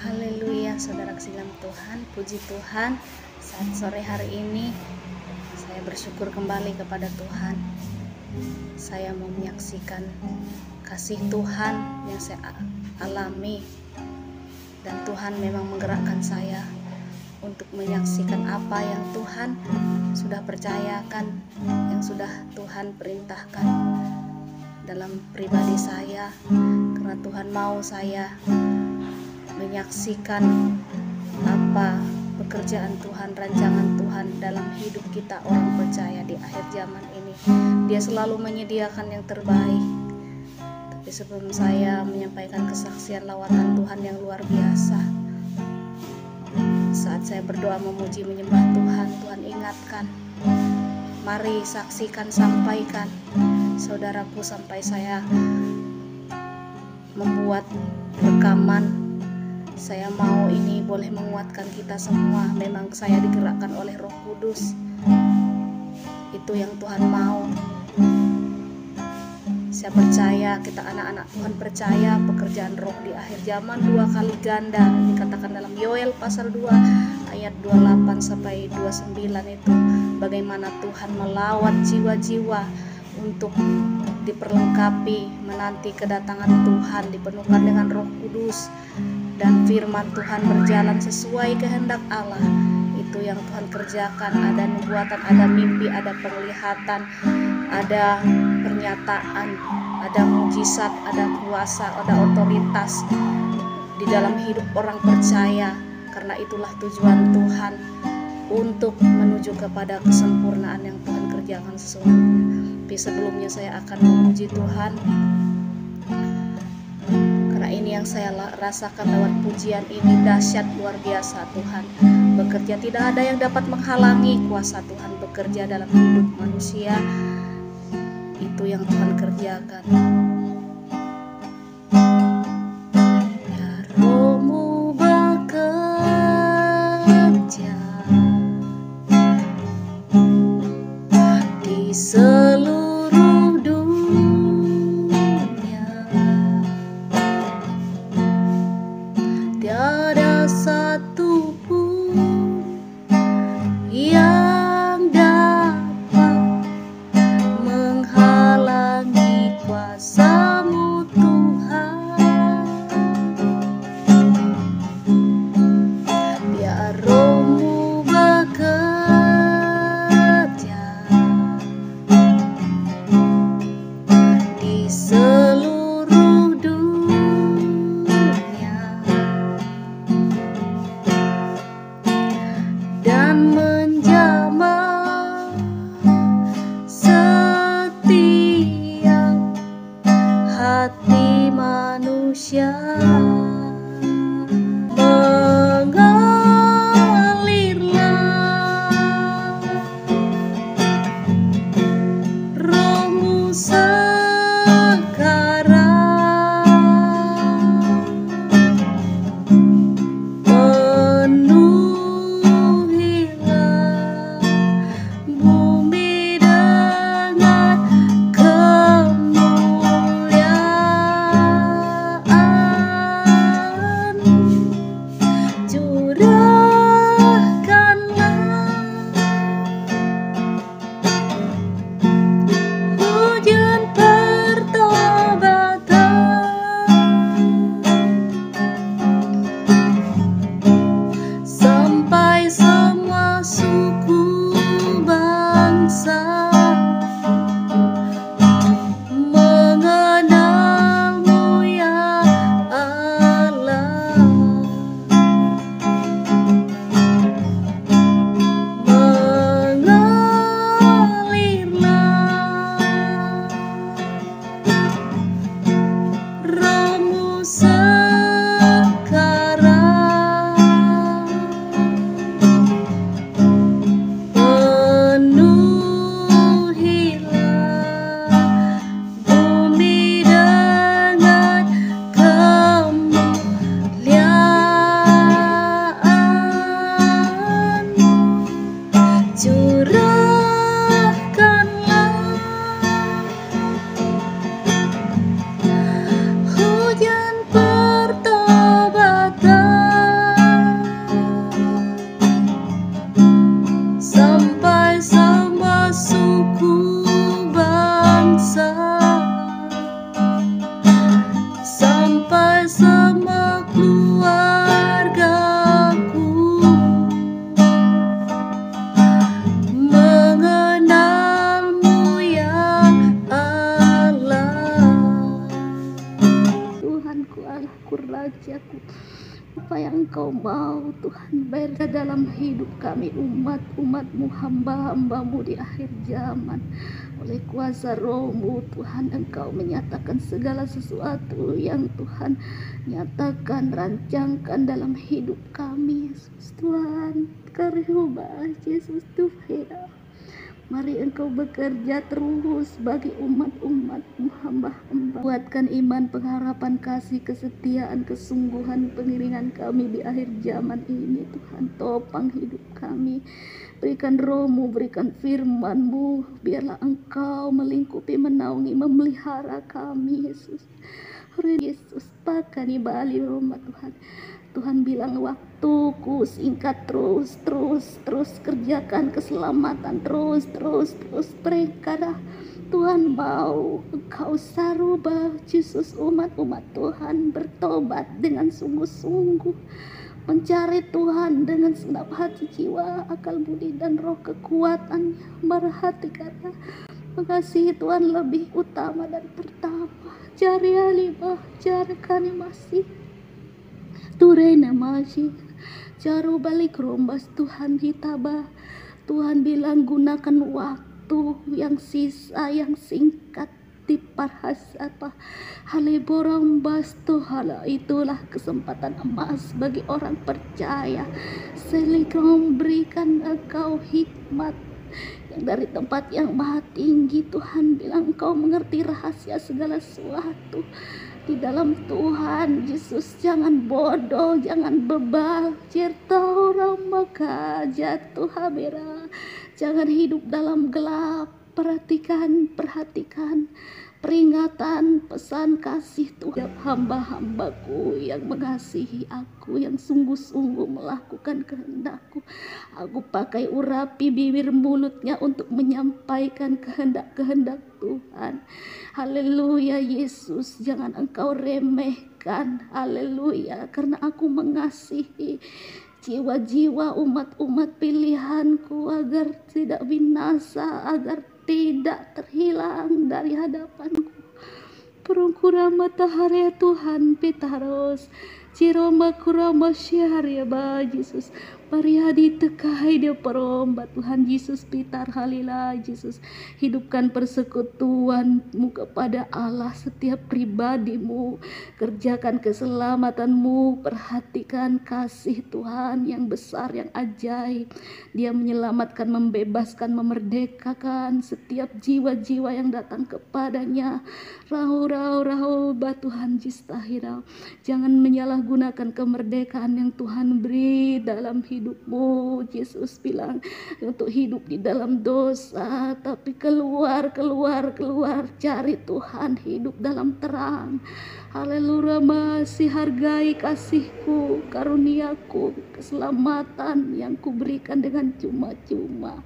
Haleluya, saudara kasih dalam Tuhan, puji Tuhan. Saat sore hari ini saya bersyukur kembali kepada Tuhan. Saya mau menyaksikan kasih Tuhan yang saya alami, dan Tuhan memang menggerakkan saya untuk menyaksikan apa yang Tuhan sudah percayakan, yang sudah Tuhan perintahkan dalam pribadi saya, karena Tuhan mau saya menyaksikan apa pekerjaan Tuhan, rancangan Tuhan dalam hidup kita orang percaya di akhir zaman ini. Dia selalu menyediakan yang terbaik. Tapi sebelum saya menyampaikan kesaksian lawatan Tuhan yang luar biasa, saat saya berdoa memuji menyembah Tuhan, Tuhan ingatkan, mari saksikan, sampaikan saudaraku, sampai saya membuat rekaman. Saya mau ini boleh menguatkan kita semua. Memang saya digerakkan oleh Roh Kudus. Itu yang Tuhan mau. Saya percaya, kita anak-anak Tuhan percaya pekerjaan Roh di akhir zaman 2 kali ganda. Dikatakan dalam Yoel pasal 2 ayat 28 sampai 29 itu, bagaimana Tuhan melawat jiwa-jiwa untuk diperlengkapi menanti kedatangan Tuhan, dipenuhkan dengan Roh Kudus, dan firman Tuhan berjalan sesuai kehendak Allah. Itu yang Tuhan kerjakan. Ada nubuatan, ada mimpi, ada penglihatan, ada pernyataan, ada mujizat, ada kuasa, ada otoritas di dalam hidup orang percaya. Karena itulah tujuan Tuhan, untuk menuju kepada kesempurnaan yang Tuhan kerjakan sesungguhnya. Tapi sebelumnya saya akan memuji Tuhan, karena ini yang saya rasakan lewat pujian ini. Dahsyat, luar biasa Tuhan bekerja. Tidak ada yang dapat menghalangi kuasa Tuhan bekerja dalam hidup manusia. Itu yang Tuhan kerjakan. Ya, Roh-Mu bekerja di seluruh dunia. Tiada satu pun yang dapat menghalangi kuasa-Mu Tuhan. Biar Roh-Mu bekerja di seluruh dunia dan menjamah setiap hati manusia. Mengalirlah Roh-Mu sekarang, penuhilah bumi dengan kemuliaan. rajaku. Apa yang Engkau mau Tuhan berada dalam hidup kami, umat-umat-Mu, hamba-hamba-Mu di akhir zaman. Oleh kuasa Roh-Mu Tuhan, Engkau menyatakan segala sesuatu yang Tuhan nyatakan, rancangkan dalam hidup kami, Yesus Tuhan. Karya Yesus Tuhan, mari Engkau bekerja terus bagi umat-umat-Mu, hamba-hamba. Kuatkan iman, pengharapan, kasih, kesetiaan, kesungguhan, pengiringan kami di akhir zaman ini Tuhan. Topang hidup kami, berikan Roh-Mu, berikan firman-Mu. Biarlah Engkau melingkupi, menaungi, memelihara kami Yesus. Yesus, pakani bali rumah Tuhan. Tuhan bilang waktuku singkat, terus kerjakan keselamatan, terus perkara. Tuhan mau Engkau sarubah Yesus, umat-umat Tuhan bertobat dengan sungguh-sungguh, mencari Tuhan dengan segenap hati, jiwa, akal, budi, dan roh kekuatan, merhati kata mengasihi Tuhan lebih utama dan pertama. Cari alimah, cari kani masih Turena masih jaru balik rombas Tuhan hitaba. Tuhan bilang gunakan waktu yang sisa, yang singkat di parhasapa haliborong bas Tuhan. Itulah kesempatan emas bagi orang percaya. Selikom berikan Engkau hikmat yang dari tempat yang maha tinggi. Tuhan bilang Engkau mengerti rahasia segala sesuatu di dalam Tuhan Yesus. Jangan bodoh, jangan bebal, cerita orang maka jatuh habera. Jangan hidup dalam gelap. Perhatikan peringatan, pesan kasih Tuhan. Hamba-hambaku yang mengasihi aku, yang sungguh-sungguh melakukan kehendak-Ku, aku pakai urapi bibir mulutnya untuk menyampaikan kehendak-kehendak Tuhan. Haleluya Yesus, jangan Engkau remehkan. Haleluya, karena aku mengasihi jiwa-jiwa umat-umat pilihan-Ku agar tidak binasa, agar tidak terhilang dari hadapan-Ku. Perungkura matahari Tuhan pitaros, ciroma kurama syahari ba Yesus. Mari hadi tekai dia peromba Tuhan Yesus pitar halila Yesus. Hidupkan persekutuan-Mu kepada Allah setiap pribadi-Mu. Kerjakan keselamatan-Mu. Perhatikan kasih Tuhan yang besar, yang ajaib. Dia menyelamatkan, membebaskan, memerdekakan setiap jiwa-jiwa yang datang kepadanya. Rahu Tuhan jistahirau. Jangan menyalahgunakan kemerdekaan yang Tuhan beri dalam hidupmu. Yesus bilang untuk hidup di dalam dosa, tapi keluar, cari Tuhan, hidup dalam terang. Haleluya, masih hargai kasih-Ku, karuniaku, keselamatan yang Kuberikan dengan cuma-cuma.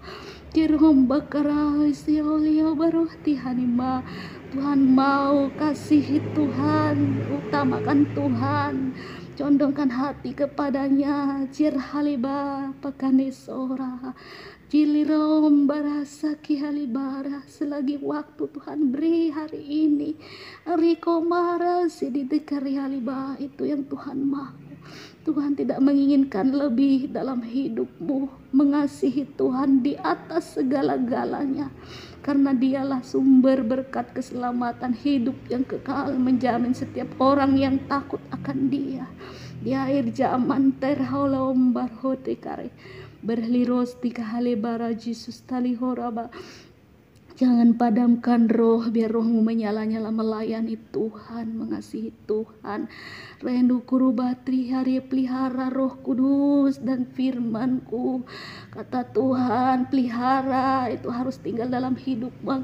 Kirhom bakarai siolia baroh tihanima. Tuhan mau kasihi Tuhan, utamakan Tuhan, condongkan hati kepadanya. Jir haliba pakanisora, jilirom barasa kihalibara. Selagi waktu Tuhan beri hari ini, rikomara sididikari haliba, itu yang Tuhan mau. Tuhan tidak menginginkan lebih dalam hidupmu. Mengasihi Tuhan di atas segala-galanya, karena Dialah sumber berkat keselamatan, hidup yang kekal, menjamin setiap orang yang takut akan Dia. Di akhir zaman terhaulom barhotekare berliros tikahalebara Yesus talihoraba. Jangan padamkan roh, biar rohmu menyala-nyala melayani Tuhan, mengasihi Tuhan. Rendu kurubatri hari pelihara Roh Kudus dan firman-Ku. Kata Tuhan, pelihara itu harus tinggal dalam hidupmu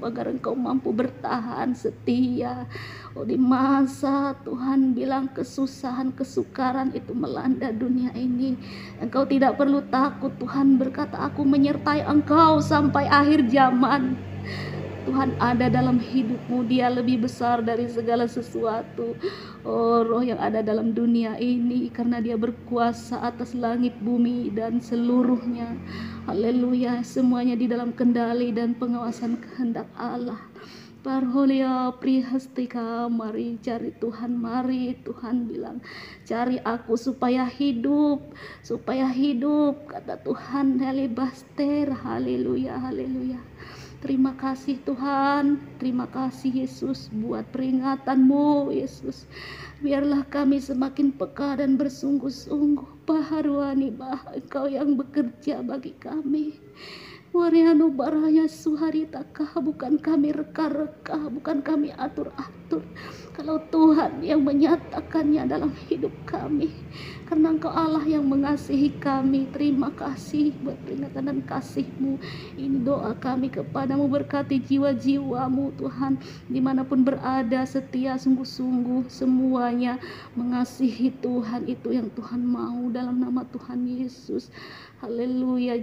agar engkau mampu bertahan setia. Oh, di masa Tuhan bilang kesusahan, kesukaran itu melanda dunia ini, engkau tidak perlu takut. Tuhan berkata, aku menyertai engkau sampai akhir zaman. Tuhan ada dalam hidupmu. Dia lebih besar dari segala sesuatu. Oh, roh yang ada dalam dunia ini, karena Dia berkuasa atas langit, bumi, dan seluruhnya. Haleluya, semuanya di dalam kendali dan pengawasan kehendak Allah. Parholia prihastika, mari cari Tuhan, mari Tuhan bilang cari aku supaya hidup, kata Tuhan. Halebaster, haleluya, haleluya. Terima kasih Tuhan, terima kasih Yesus buat peringatanmu Yesus. Biarlah kami semakin peka dan bersungguh-sungguh. Paharuani bah Engkau yang bekerja bagi kami. Warianu baraya suharitakah, bukan kami reka-reka, bukan kami atur-atur. Kalau Tuhan yang menyatakannya dalam hidup kami, karena Engkau Allah yang mengasihi kami. Terima kasih buat peringatan dan kasih-Mu. Ini doa kami kepadamu, berkati jiwa-jiwamu Tuhan, dimanapun berada, setia sungguh-sungguh semuanya mengasihi Tuhan. Itu yang Tuhan mau dalam nama Tuhan Yesus. Haleluya.